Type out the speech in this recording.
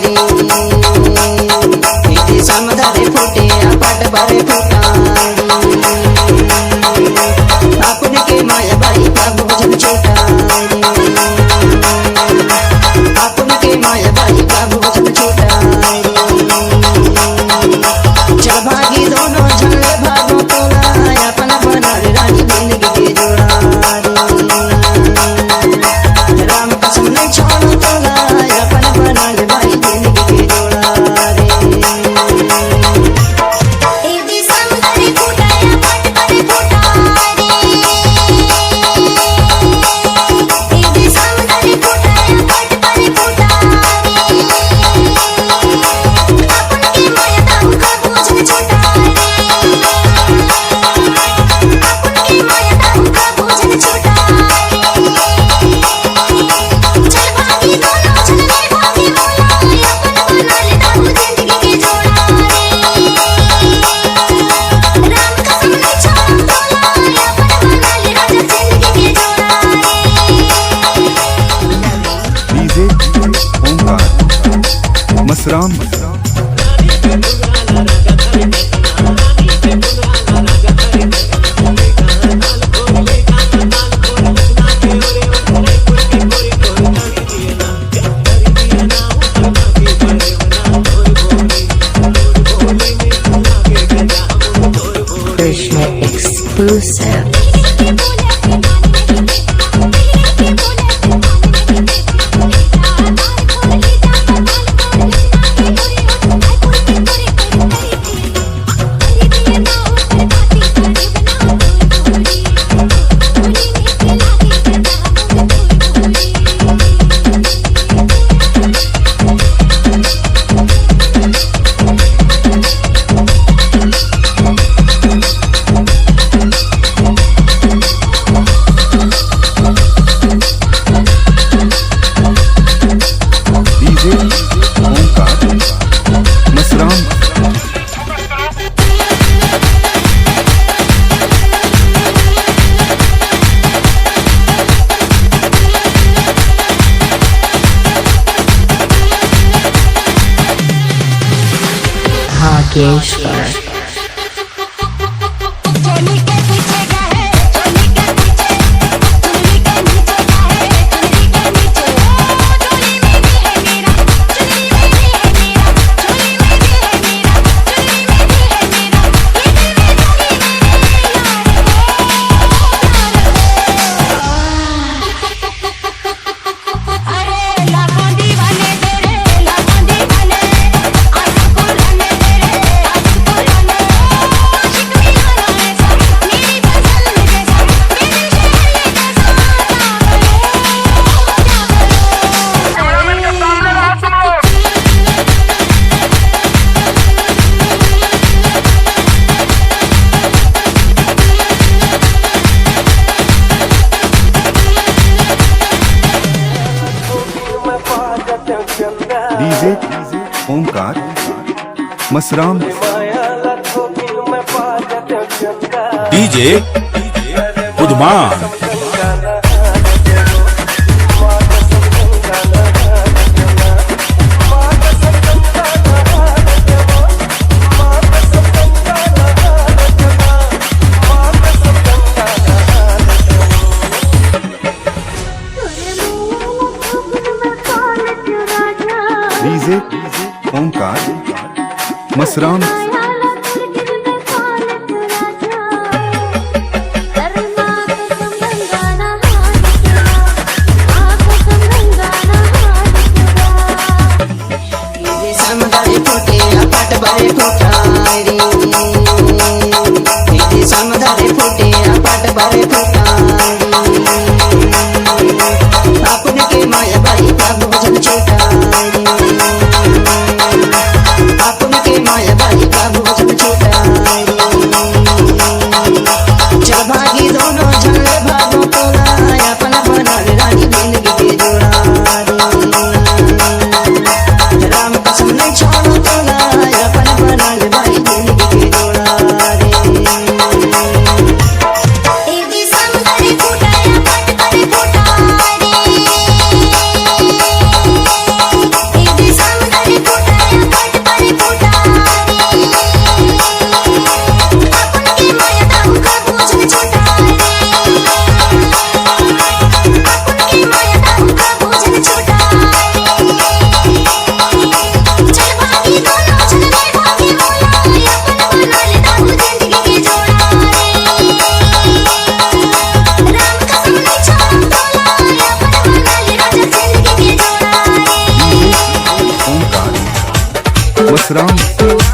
रे इथे समदारे फुटे पाट बारे फुटा आपने के माया बाई का भोजन छोटा आपने के माया बाई का भोजन छोटा चल भागी दोनों झल्ले भागो तोला अपन बना रे रानी जिंदगी के जोड़ा राम कसम नहीं छोड़ो तोला अपन बना रे भाई जिंदगी के जोड़ा रे इदी समदारे फुटा पाट बारे फुटा रे इदी समदारे फुटा पाट बारे फुटा रे अपन के माया दाऊ का भोजन छोटा रे अपन के माया दाऊ का भोजन छोटा चल भागी दोनों चलने भागी बोला अपन बना ले दाऊ जिंदगी के जोड़ा रे राम कसम नहीं छोड़ो तोला अपन बना ले राजा जिंदगी के जोड़ा DJ Omkar Masram Krishna exclusive. DJ Omkar Masram Hageshwar. चोली के पीछे का है चोली के पीछे चोली के नीचे का है चोली के नीचे चोली में भी है मेरा चोली में भी है मेरा चोली में भी है मेरा चोली में भी है मेरा ये दिल में चोली अरे लाखों दीवाने तेरे लाखों दीवाने आशिक पुराने तेरे आशिक पुराने आशिक दीवाना ऐसा मेरी गजल जैसा मेरे शेर जैसा डीजे ओमकार मसराम डीजे उद्मान डीजे ओमकार मसराम इथे समदारे फुटे पाट बारे फुटा रे इथे समदारे फुटे पाट बारे फुटा आपने के माया बाई का भोजन छोटा आपने के माया बाई का मसराम